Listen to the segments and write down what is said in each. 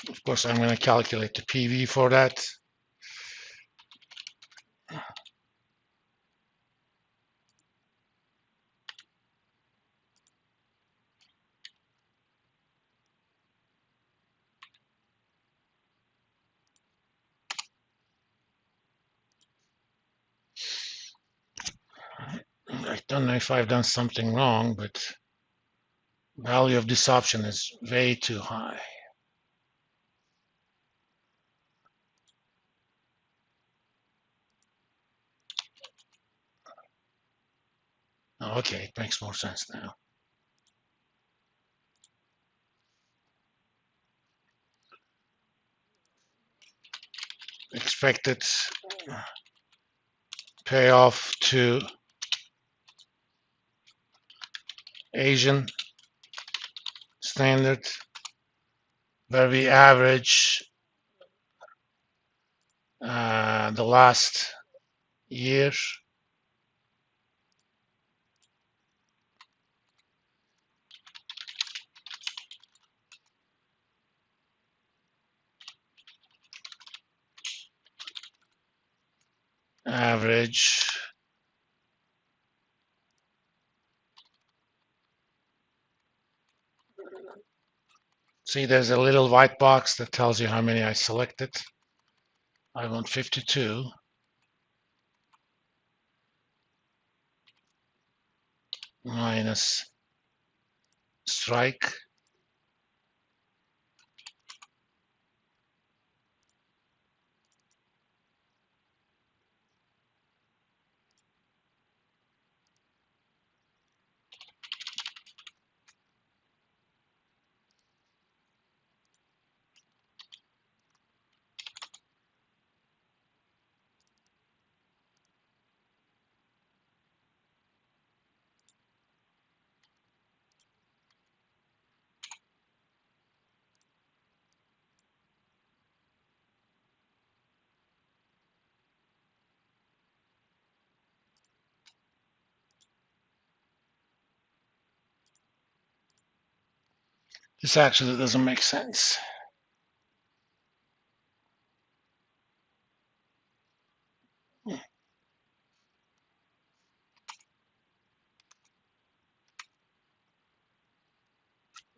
Of course, I'm going to calculate the PV for that. I don't know if I've done something wrong, but value of this option is way too high. Okay, it makes more sense now. Expected payoff to Asian standard, where we average the last year. Average See, there's a little white box that tells you how many I selected. I want 52 minus strike. This actually doesn't make sense.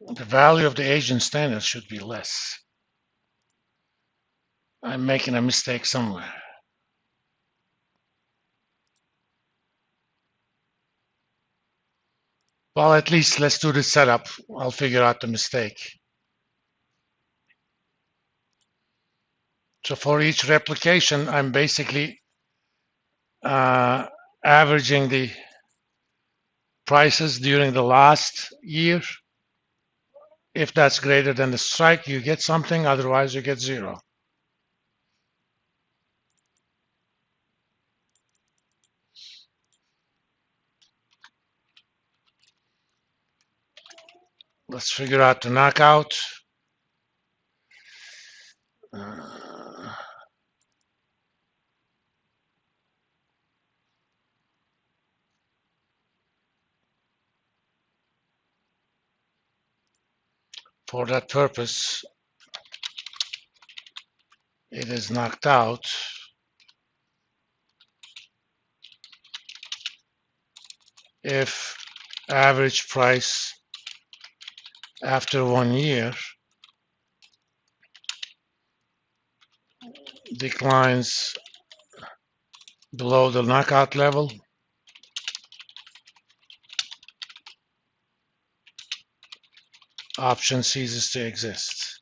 The value of the Asian standard should be less. I'm making a mistake somewhere. Well, at least let's do the setup. I'll figure out the mistake. So for each replication, I'm basically averaging the prices during the last year. If that's greater than the strike, you get something. Otherwise, you get zero. Let's figure out the knockout. Uh, for that purpose, it is knocked out if average price after 1 year declines below the knockout level. Option ceases to exist.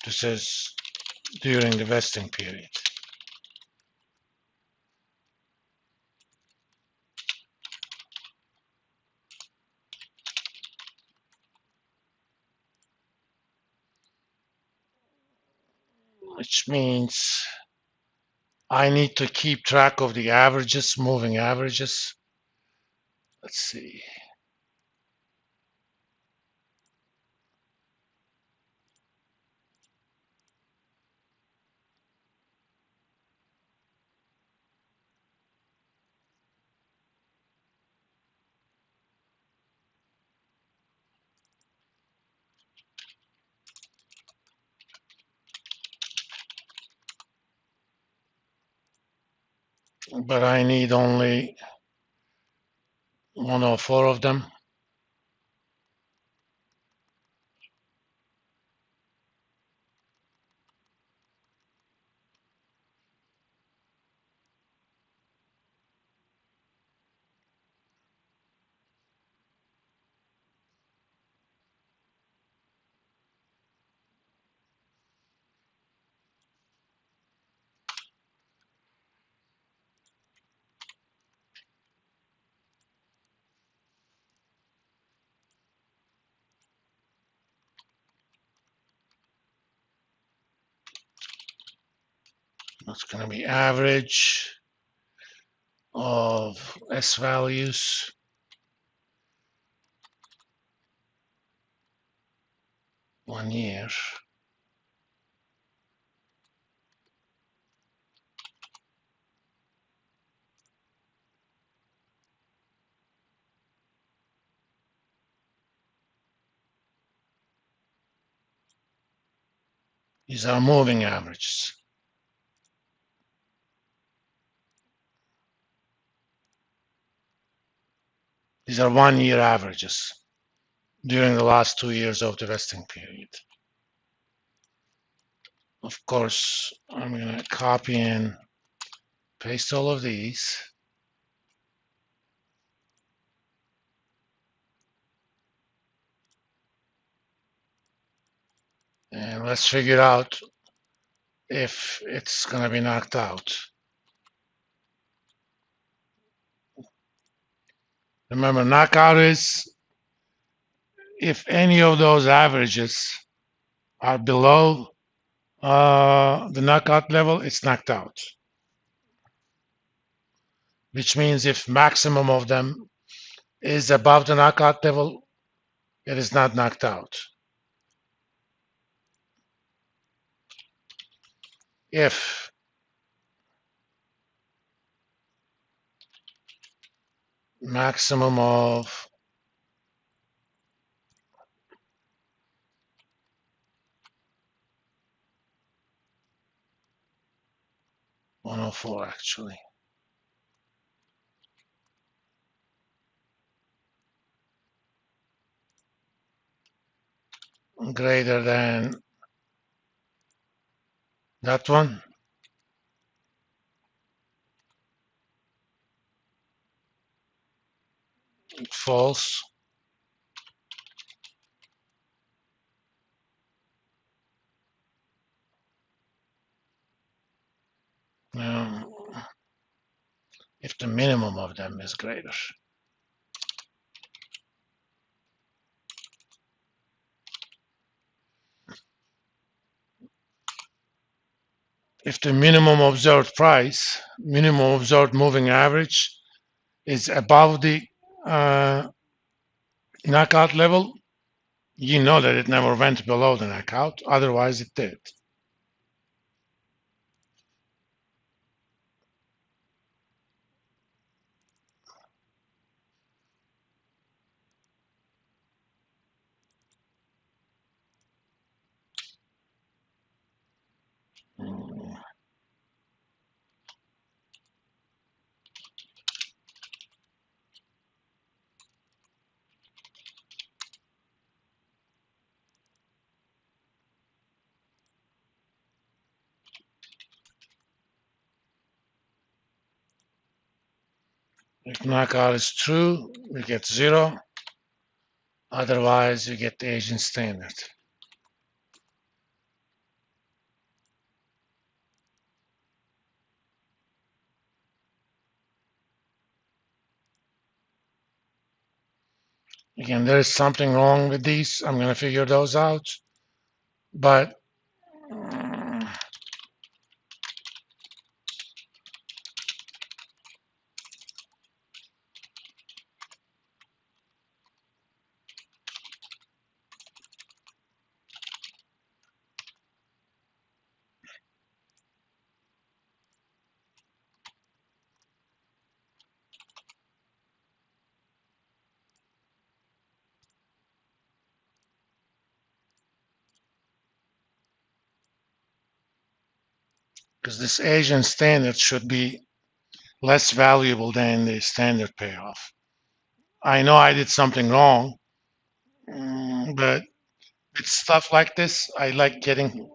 This is during the vesting period. Which means I need to keep track of the averages, moving averages. Let's see. but I need only 104 of them. That's going to be average of S values. One year. These are moving averages. These are 1 year averages during the last 2 years of the vesting period. Of course, I'm going to copy and paste all of these. And let's figure out if it's going to be knocked out. Remember, knockout is if any of those averages are below the knockout level, it's knocked out. Which means if maximum of them is above the knockout level, it is not knocked out. If maximum of 104 actually. Greater than that one. False. Now, if the minimum of them is greater. If the minimum observed price, minimum observed moving average is above the knockout level, you know that it never went below the knockout, otherwise it did. If knockout is true, we get 0. Otherwise, you get the Asian standard. Again, there is something wrong with these. I'm going to figure those out. But because this Asian standard should be less valuable than the standard payoff. I know I did something wrong, but with stuff like this, I like getting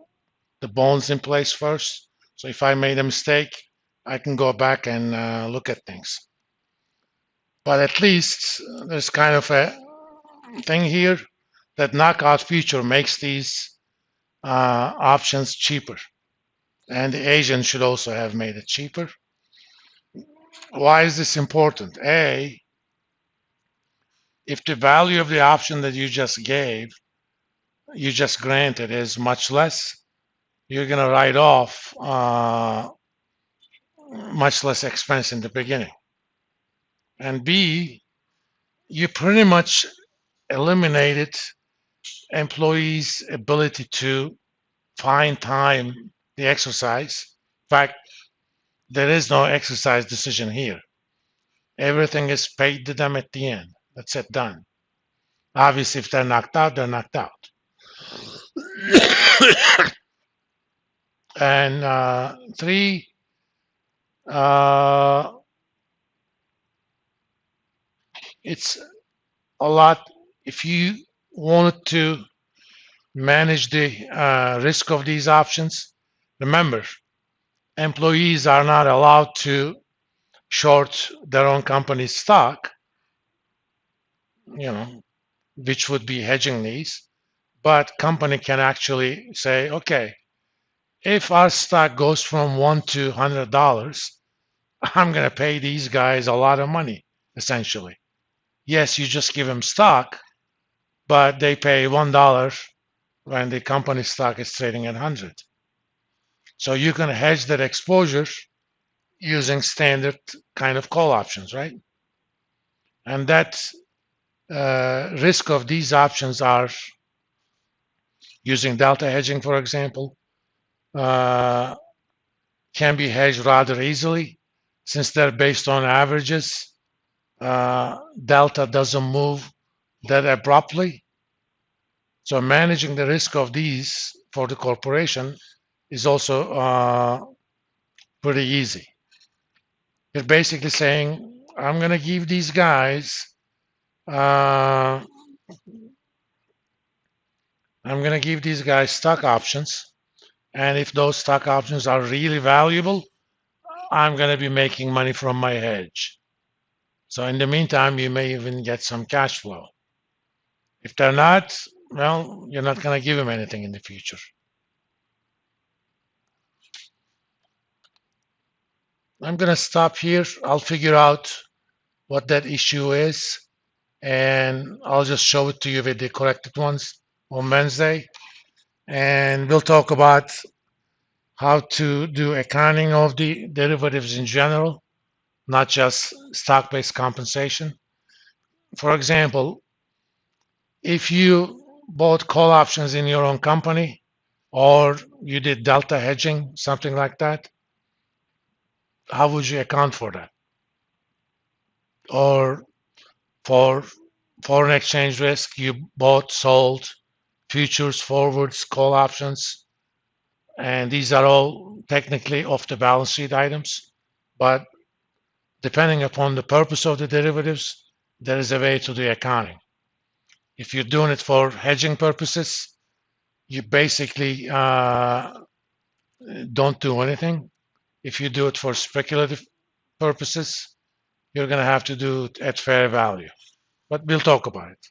the bones in place first. So if I made a mistake, I can go back and look at things. But at least there's kind of a thing here that knockout future makes these options cheaper. And the agent should also have made it cheaper. Why is this important? A, if the value of the option that you just granted is much less, you're going to write off much less expense in the beginning. And B, you pretty much eliminated employees' ability to find time the exercise. In fact, there is no exercise decision here. Everything is paid to them at the end. That's it, done. Obviously, if they're knocked out, they're knocked out. And three, it's a lot. If you wanted to manage the risk of these options, remember, employees are not allowed to short their own company's stock, which would be hedging these. But company can actually say, okay, if our stock goes from $1 to $100, I'm going to pay these guys a lot of money, essentially. Yes, you just give them stock, but they pay $1 when the company stock is trading at 100. So you can hedge that exposure using standard kind of call options, right? And that risk of these options are using delta hedging, for example, can be hedged rather easily since they're based on averages. Delta doesn't move that abruptly. So managing the risk of these for the corporation is also pretty easy. You're basically saying, I'm going to give these guys, I'm going to give these guys stock options. And if those stock options are really valuable, I'm going to be making money from my hedge. So in the meantime, you may even get some cash flow. If they're not, well, you're not going to give them anything in the future. I'm going to stop here. I'll figure out what that issue is, and I'll just show it to you with the corrected ones on Wednesday. And we'll talk about how to do accounting of the derivatives in general, not just stock-based compensation. For example, if you bought call options in your own company or you did delta hedging, something like that, how would you account for that? Or for foreign exchange risk, you bought, sold futures, forwards, call options, and these are all technically off the balance sheet items. But depending upon the purpose of the derivatives, there is a way to do accounting. If you're doing it for hedging purposes, you basically don't do anything. If you do it for speculative purposes, you're going to have to do it at fair value. But we'll talk about it.